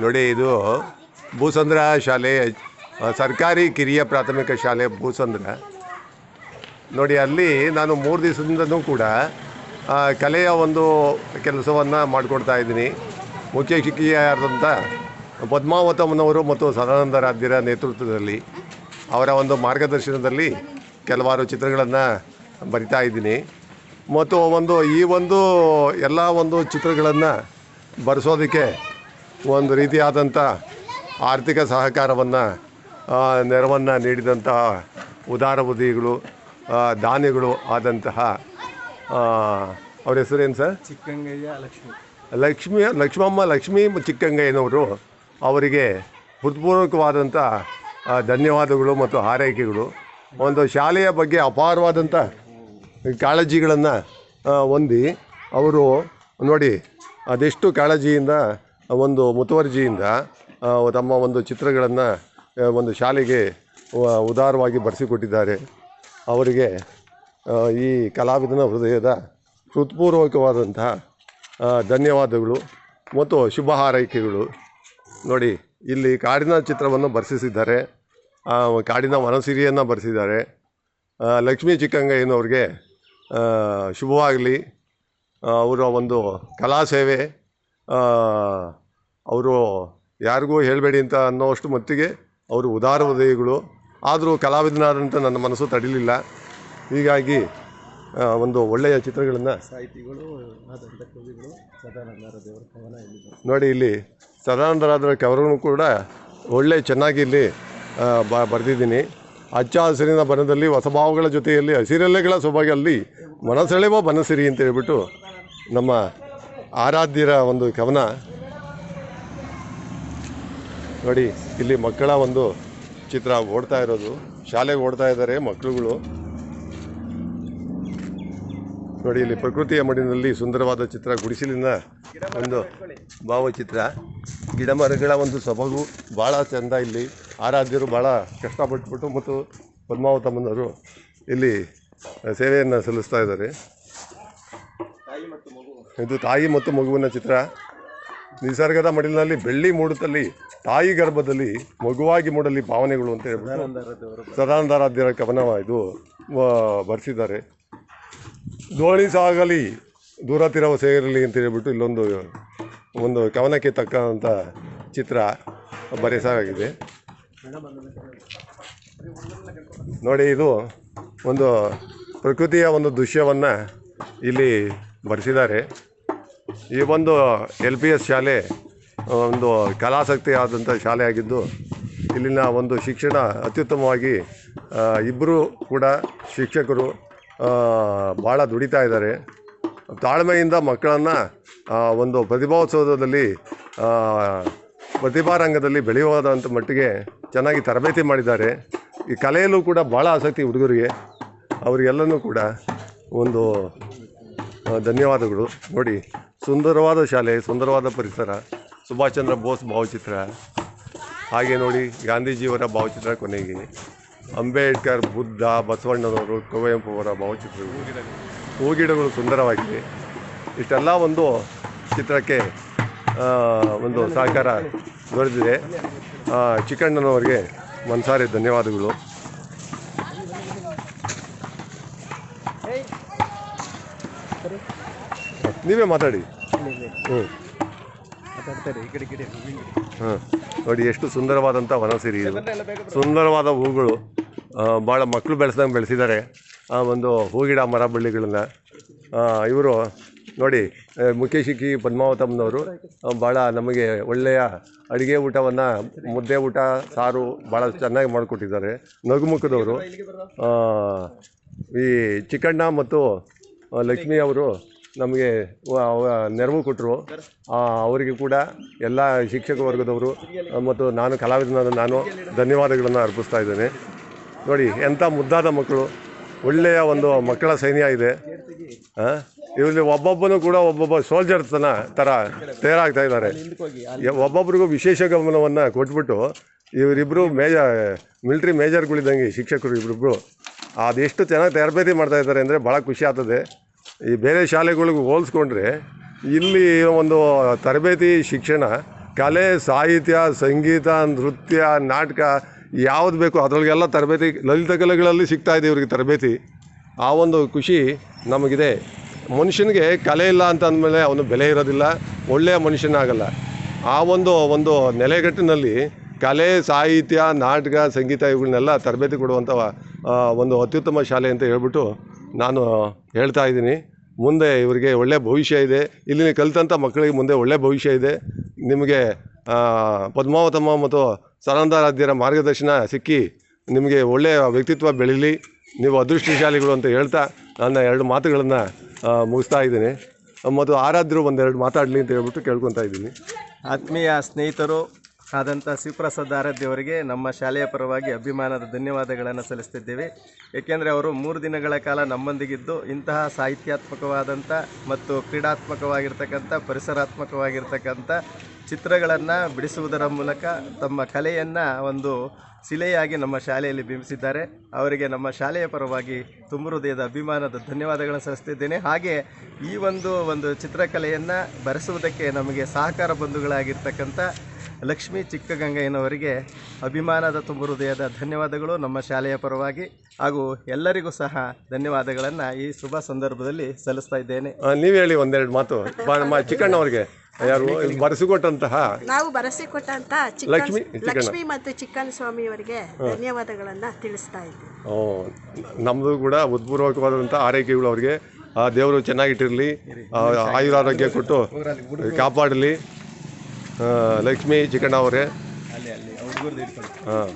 ನೋಡಿ, ಇದು ಭೂಸಂದ್ರ ಶಾಲೆ, ಸರ್ಕಾರಿ ಕಿರಿಯ ಪ್ರಾಥಮಿಕ ಶಾಲೆ ಭೂಸಂದ್ರ. ನೋಡಿ, ಅಲ್ಲಿ ನಾನು 3 ದಿವಸದಿಂದನೂ ಕೂಡ ಕಲೆಯ ಒಂದು ಕೆಲಸವನ್ನು ಮಾಡಿಕೊಡ್ತಾ ಇದ್ದೀನಿ. ಮುಖ್ಯ ಶಿಕ್ಷಕಿಯಾದಂಥ ಪದ್ಮಾವತಮ್ಮನವರು ಮತ್ತು ಸದಾನಂದರಾಧ್ಯರ ನೇತೃತ್ವದಲ್ಲಿ ಅವರ ಒಂದು ಮಾರ್ಗದರ್ಶನದಲ್ಲಿ ಕೆಲವಾರು ಚಿತ್ರಗಳನ್ನು ಬರಿತಾ ಇದ್ದೀನಿ. ಮತ್ತು ಈ ಎಲ್ಲ ಚಿತ್ರಗಳನ್ನು ಬರೆಸೋದಕ್ಕೆ ಒಂದು ರೀತಿಯಾದಂಥ ಆರ್ಥಿಕ ಸಹಕಾರವನ್ನು, ನೆರವನ್ನು ನೀಡಿದಂತಹ ಉದಾರ ಬುದ್ಧಿಗಳು, ದಾನಿಗಳು ಆದಂತಹ ಅವ್ರ ಹೆಸರೇನು ಸರ್? ಚಿಕ್ಕಂಗಯ್ಯ ಲಕ್ಷ್ಮಿ ಚಿಕ್ಕಂಗಯ್ಯನವರು ಅವರಿಗೆ ಹೃತ್ಪೂರ್ವಕವಾದಂಥ ಧನ್ಯವಾದಗಳು ಮತ್ತು ಹಾರೈಕೆಗಳು. ಒಂದು ಶಾಲೆಯ ಬಗ್ಗೆ ಅಪಾರವಾದಂಥ ಕಾಳಜಿಗಳನ್ನು ಹೊಂದಿ ಅವರು ನೋಡಿ ಅದೆಷ್ಟು ಕಾಳಜಿಯಿಂದ, ಒಂದು ಮುತುವರ್ಜಿಯಿಂದ ತಮ್ಮ ಒಂದು ಚಿತ್ರಗಳನ್ನು ಒಂದು ಶಾಲೆಗೆ ಉದಾರವಾಗಿ ಬರೆಸಿಕೊಟ್ಟಿದ್ದಾರೆ. ಅವರಿಗೆ ಈ ಕಲಾವಿದನ ಹೃದಯದ ಹೃತ್ಪೂರ್ವಕವಾದಂತಹ ಧನ್ಯವಾದಗಳು ಮತ್ತು ಶುಭ ಹಾರೈಕೆಗಳು. ನೋಡಿ, ಇಲ್ಲಿ ಕಾಡಿನ ಚಿತ್ರವನ್ನು ಬರೆಸಿದ್ದಾರೆ, ಕಾಡಿನ ವನಸಿರಿಯನ್ನು ಬರೆಸಿದ್ದಾರೆ. ಲಕ್ಷ್ಮೀ ಚಿಕ್ಕಂಗಯ್ಯನವ್ರಿಗೆ ಶುಭವಾಗಲಿ. ಅವರ ಒಂದು ಕಲಾ ಸೇವೆ ಅವರು ಯಾರಿಗೂ ಹೇಳಬೇಡಿ ಅಂತ ಅನ್ನೋಷ್ಟು ಮಟ್ಟಿಗೆ ಅವರು ಉದಾರ ಹೃದಯಗಳು. ಆದರೂ ಕಲಾವಿದನಾದಂಥ ನನ್ನ ಮನಸ್ಸು ತಡಿಲಿಲ್ಲ. ಹೀಗಾಗಿ ಒಂದು ಒಳ್ಳೆಯ ಚಿತ್ರಗಳನ್ನು ಸಾಹಿತಿಗಳು ಆದಂಥ ಕವಿಗಳು ಸದಾನಂದರಾದೇವರ ಕವನ ನೋಡಿ, ಇಲ್ಲಿ ಸದಾನಂದರಾದೇವರ ಕವನೂ ಕೂಡ ಚೆನ್ನಾಗಿ ಇಲ್ಲಿ ಬರೆದಿದ್ದೀನಿ. ಹಚ್ಚ ಹಸಿರಿನ ಬನದಲ್ಲಿ ಹೊಸಭಾವಗಳ ಜೊತೆಯಲ್ಲಿ ಹಸಿರೆಲೆಗಳ ಸೊಬಗಲ್ಲಿ ಮನಸೆಳೆವ ಬನಸಿರಿ ಅಂತ ಹೇಳ್ಬಿಟ್ಟು ನಮ್ಮ ಆರಾಧ್ಯರ ಒಂದು ಕವನ. ನೋಡಿ, ಇಲ್ಲಿ ಮಕ್ಕಳ ಒಂದು ಚಿತ್ರ ಓಡ್ತಾ ಇರೋದು, ಶಾಲೆಗೆ ಓಡ್ತಾ ಇದ್ದಾರೆ ಮಕ್ಕಳುಗಳು. ನೋಡಿ, ಇಲ್ಲಿ ಪ್ರಕೃತಿಯ ಮಡಿನಲ್ಲಿ ಸುಂದರವಾದ ಚಿತ್ರ, ಗುಡಿಸಲಿನ ಒಂದು ಭಾವಚಿತ್ರ, ಗಿಡ ಮರಗಳ ಒಂದು ಸೊಬಗು ಭಾಳ ಚೆಂದ. ಇಲ್ಲಿ ಆರಾಧ್ಯರು ಭಾಳ ಕಷ್ಟಪಟ್ಟುಬಿಟ್ಟು ಮತ್ತು ಪದ್ಮಾವತಮ್ಮನವರು ಇಲ್ಲಿ ಸೇವೆಯನ್ನು ಸಲ್ಲಿಸ್ತಾ ಇದ್ದಾರೆ. ಇದು ತಾಯಿ ಮತ್ತು ಮಗುವಿನ ಚಿತ್ರ. ನಿಸರ್ಗದ ಮಡಿಲಿನಲ್ಲಿ ಬೆಳ್ಳಿ ಮೂಡುತ್ತಲ್ಲಿ ತಾಯಿ ಗರ್ಭದಲ್ಲಿ ಮಗುವಾಗಿ ಮೂಡಲಿ ಭಾವನೆಗಳು ಅಂತ ಹೇಳ್ಬಿಟ್ಟು ಸದಾನಂದರಾಧ್ಯರ ಕವನ ಇದು ಬರೆಸಿದ್ದಾರೆ. ದೋಣಿ ಸಾಗಲಿ ದೂರ ತೀರವ ಸೇರಲಿ ಅಂತ ಹೇಳ್ಬಿಟ್ಟು ಇಲ್ಲೊಂದು ಕವನಕ್ಕೆ ತಕ್ಕಂಥ ಚಿತ್ರ ಬರೆಸಲಾಗಿದೆ. ನೋಡಿ, ಇದು ಒಂದು ಪ್ರಕೃತಿಯ ಒಂದು ದೃಶ್ಯವನ್ನು ಇಲ್ಲಿ ಬರೆಸಿದ್ದಾರೆ. ಈ ಒಂದು LPS ಶಾಲೆ ಒಂದು ಕಲಾಸಕ್ತಿ ಆದಂಥ ಶಾಲೆ ಆಗಿದ್ದು, ಇಲ್ಲಿನ ಒಂದು ಶಿಕ್ಷಣ ಅತ್ಯುತ್ತಮವಾಗಿ ಇಬ್ಬರು ಕೂಡ ಶಿಕ್ಷಕರು ಭಾಳ ದುಡಿತಾ ಇದ್ದಾರೆ. ತಾಳ್ಮೆಯಿಂದ ಮಕ್ಕಳನ್ನು ಒಂದು ಪ್ರತಿಭೋತ್ಸವದಲ್ಲಿ ಪ್ರತಿಭಾರಂಗದಲ್ಲಿ ಬೆಳೆಯುವುದಂಥ ಮಟ್ಟಿಗೆ ಚೆನ್ನಾಗಿ ತರಬೇತಿ ಮಾಡಿದ್ದಾರೆ. ಈ ಕಲೆಯಲ್ಲೂ ಕೂಡ ಭಾಳ ಆಸಕ್ತಿ ಹುಡುಗರಿಗೆ. ಅವರಿಗೆಲ್ಲನೂ ಕೂಡ ಒಂದು ಧನ್ಯವಾದಗಳು. ನೋಡಿ, ಸುಂದರವಾದ ಶಾಲೆ, ಸುಂದರವಾದ ಪರಿಸರ, ಸುಭಾಷ್ ಚಂದ್ರ ಬೋಸ್ ಭಾವಚಿತ್ರ, ಹಾಗೆ ನೋಡಿ ಗಾಂಧೀಜಿಯವರ ಭಾವಚಿತ್ರ, ಕೊನೆಗೆ ಅಂಬೇಡ್ಕರ್, ಬುದ್ಧ, ಬಸವಣ್ಣನವರು, ಕುವೆಂಪು ಅವರ ಭಾವಚಿತ್ರಗಳು, ಹೂಗಿಡಗಳು ಸುಂದರವಾಗಿದೆ. ಇಷ್ಟೆಲ್ಲ ಒಂದು ಚಿತ್ರಕ್ಕೆ ಒಂದು ಸಹಕಾರ ದೊರೆತಿದೆ. ಚಿಕ್ಕಣ್ಣನವರಿಗೆ ಮನಸಾರೆ ಧನ್ಯವಾದಗಳು. ನೀವೇ ಮಾತಾಡಿ. ನೋಡಿ, ಎಷ್ಟು ಸುಂದರವಾದಂಥ ವನಸಿರಿ ಇದು, ಸುಂದರವಾದ ಹೂಗಳು, ಭಾಳ ಮಕ್ಕಳು ಬೆಳೆಸಿದ್ದಾರೆ ಒಂದು ಹೂಗಿಡ ಮರ ಬಳ್ಳಿಗಳನ್ನು. ಇವರು ನೋಡಿ, ಮುಖ್ಯ ಶಿಕ್ಷಕಿ ಪದ್ಮಾವತಮ್ಮನವರು ಭಾಳ ನಮಗೆ ಒಳ್ಳೆಯ ಅಡುಗೆ ಊಟವನ್ನು, ಮುದ್ದೆ ಊಟ, ಸಾರು ಭಾಳ ಚೆನ್ನಾಗಿ ಮಾಡಿಕೊಟ್ಟಿದ್ದಾರೆ. ನಗುಮುಖದವರು. ಈ ಚಿಕ್ಕಣ್ಣ ಮತ್ತು ಲಕ್ಷ್ಮಿ ಅವರು ನಮಗೆ ನೆರವು ಕೊಟ್ಟರು. ಅವರಿಗೆ ಕೂಡ ಎಲ್ಲ ಶಿಕ್ಷಕ ವರ್ಗದವರು ಮತ್ತು ನಾನು ಕಲಾವಿದನಾದ ನಾನು ಧನ್ಯವಾದಗಳನ್ನು ಅರ್ಪಿಸ್ತಾ ಇದ್ದೇನೆ. ನೋಡಿ, ಎಂಥ ಮುದ್ದಾದ ಮಕ್ಕಳು, ಒಳ್ಳೆಯ ಒಂದು ಮಕ್ಕಳ ಸೈನ್ಯ ಇದೆ. ಇವರಲ್ಲಿ ಒಬ್ಬೊಬ್ಬನೂ ಕೂಡ ಒಬ್ಬೊಬ್ಬ ಸೋಲ್ಜರ್ ಥರ ತಯಾರಾಗ್ತಾ ಇದ್ದಾರೆ. ಒಬ್ಬೊಬ್ರಿಗೂ ವಿಶೇಷ ಗಮನವನ್ನು ಕೊಟ್ಬಿಟ್ಟು ಇವರಿಬ್ಬರು ಮಿಲಿಟ್ರಿ ಮೇಜರ್ಗಳಿದ್ದಂಗೆ ಶಿಕ್ಷಕರು ಇವರಿಬ್ಬರು ಅದೆಷ್ಟು ಚೆನ್ನಾಗಿ ತರಬೇತಿ ಮಾಡ್ತಾ ಇದ್ದಾರೆ ಅಂದರೆ ಭಾಳ ಖುಷಿ ಆಗ್ತದೆ. ಈ ಬೇರೆ ಶಾಲೆಗಳಿಗೂ ಹೋಲಿಸ್ಕೊಂಡ್ರೆ ಇಲ್ಲಿ ಒಂದು ತರಬೇತಿ ಶಿಕ್ಷಣ ಕಲೆ, ಸಾಹಿತ್ಯ, ಸಂಗೀತ, ನೃತ್ಯ, ನಾಟಕ ಯಾವುದು ಬೇಕು ಅದರೊಳಗೆಲ್ಲ ತರಬೇತಿ ಲಲಿತ ಕಲೆಗಳಲ್ಲಿ ಸಿಗ್ತಾಯಿದೆ ಇವ್ರಿಗೆ ತರಬೇತಿ. ಆ ಒಂದು ಖುಷಿ ನಮಗಿದೆ. ಮನುಷ್ಯನಿಗೆ ಕಲೆ ಇಲ್ಲ ಅಂತ ಅಂದಮೇಲೆ ಅವನು ಬೆಲೆ ಇರೋದಿಲ್ಲ, ಒಳ್ಳೆಯ ಮನುಷ್ಯನಾಗಲ್ಲ. ಆ ಒಂದು ನೆಲೆಗಟ್ಟಿನಲ್ಲಿ ಕಲೆ, ಸಾಹಿತ್ಯ, ನಾಟಕ, ಸಂಗೀತ ಇವುಗಳನ್ನೆಲ್ಲ ತರಬೇತಿ ಕೊಡುವಂಥ ಒಂದು ಅತ್ಯುತ್ತಮ ಶಾಲೆ ಅಂತ ಹೇಳ್ಬಿಟ್ಟು ನಾನು ಹೇಳ್ತಾ ಇದ್ದೀನಿ. ಮುಂದೆ ಇವರಿಗೆ ಒಳ್ಳೆಯ ಭವಿಷ್ಯ ಇದೆ. ಇಲ್ಲಿ ಕಲಿತಂಥ ಮಕ್ಕಳಿಗೆ ಮುಂದೆ ಒಳ್ಳೆಯ ಭವಿಷ್ಯ ಇದೆ. ನಿಮಗೆ ಪದ್ಮಾವತಮ್ಮ ಮತ್ತು ಸನಂದಾರಾಧ್ಯರ ಮಾರ್ಗದರ್ಶನ ಸಿಕ್ಕಿ ನಿಮಗೆ ಒಳ್ಳೆಯ ವ್ಯಕ್ತಿತ್ವ ಬೆಳೀಲಿ, ನೀವು ಅದೃಷ್ಟಶಾಲಿಗಳು ಅಂತ ಹೇಳ್ತಾ ನನ್ನ 2 ಮಾತುಗಳನ್ನು ಮುಗಿಸ್ತಾ ಇದ್ದೀನಿ. ಮತ್ತು ಆರಾಧ್ಯರು ಒಂದೆರಡು ಮಾತಾಡಲಿ ಅಂತ ಹೇಳ್ಬಿಟ್ಟು ಕೇಳ್ಕೊತಾ ಇದ್ದೀನಿ. ಆತ್ಮೀಯ ಸ್ನೇಹಿತರು ಆದಂಥ ಶಿವಪ್ರಸಾದ್ ಆರಾಧ್ಯ ಅವರಿಗೆ ನಮ್ಮ ಶಾಲೆಯ ಪರವಾಗಿ ಅಭಿಮಾನದ ಧನ್ಯವಾದಗಳನ್ನು ಸಲ್ಲಿಸ್ತಿದ್ದೇವೆ. ಏಕೆಂದರೆ ಅವರು 3 ದಿನಗಳ ಕಾಲ ನಮ್ಮೊಂದಿಗಿದ್ದು ಇಂತಹ ಸಾಹಿತ್ಯಾತ್ಮಕವಾದಂಥ ಮತ್ತು ಕ್ರೀಡಾತ್ಮಕವಾಗಿರ್ತಕ್ಕಂಥ ಪರಿಸರಾತ್ಮಕವಾಗಿರ್ತಕ್ಕಂಥ ಚಿತ್ರಗಳನ್ನು ಬಿಡಿಸುವುದರ ಮೂಲಕ ತಮ್ಮ ಕಲೆಯನ್ನು ಒಂದು ಶಿಲೆಯಾಗಿ ನಮ್ಮ ಶಾಲೆಯಲ್ಲಿ ಬಿಂಬಿಸಿದ್ದಾರೆ. ಅವರಿಗೆ ನಮ್ಮ ಶಾಲೆಯ ಪರವಾಗಿ ತುಂಬ ಹೃದಯದ ಅಭಿಮಾನದ ಧನ್ಯವಾದಗಳನ್ನು ಸಲ್ಲಿಸ್ತಿದ್ದೇನೆ. ಹಾಗೆ ಈ ಒಂದು ಚಿತ್ರಕಲೆಯನ್ನು ಬರೆಸುವುದಕ್ಕೆ ನಮಗೆ ಸಹಕಾರ ಬಂಧುಗಳಾಗಿರ್ತಕ್ಕಂಥ ಲಕ್ಷ್ಮೀ ಚಿಕ್ಕಗಂಗಯ್ಯನವರಿಗೆ ಅಭಿಮಾನದ ತುಂಬ ಹೃದಯದ ಧನ್ಯವಾದಗಳು ನಮ್ಮ ಶಾಲೆಯ ಪರವಾಗಿ, ಹಾಗೂ ಎಲ್ಲರಿಗೂ ಸಹ ಧನ್ಯವಾದಗಳನ್ನು ಈ ಶುಭ ಸಂದರ್ಭದಲ್ಲಿ ಸಲ್ಲಿಸ್ತಾ ಇದ್ದೇನೆ. ನೀವು ಹೇಳಿ ಒಂದೆರಡು ಮಾತು ಚಿಕ್ಕಣ್ಣವ್ರಿಗೆ. ಯಾರು ಬರೆಸಿಕೊಟ್ಟಂತಹ ನಾವು ಬರೆಸಿಕೊಟ್ಟಂತ ಲಕ್ಷ್ಮಿ ಮತ್ತು ಚಿಕ್ಕಣ್ಣ ಸ್ವಾಮಿಯವರಿಗೆ ಧನ್ಯವಾದಗಳನ್ನು ತಿಳಿಸ್ತಾ ಇದ್ದೀವಿ. ನಮ್ಮದು ಕೂಡ ಉತ್ಪೂರ್ವಕವಾದಂಥ ಆರೈಕೆಗಳು ಅವರಿಗೆ. ಆ ದೇವರು ಚೆನ್ನಾಗಿಟ್ಟಿರಲಿ, ಆಯುರಾರೋಗ್ಯ ಕೊಟ್ಟು ಕಾಪಾಡಲಿ. ಲಕ್ಷ್ಮೀ ಚಿಕ್ಕಣ್ಣ ಅವರೇ. ಅಲ್ಲಿ ಹುಡುಗರು ಹಾಂ.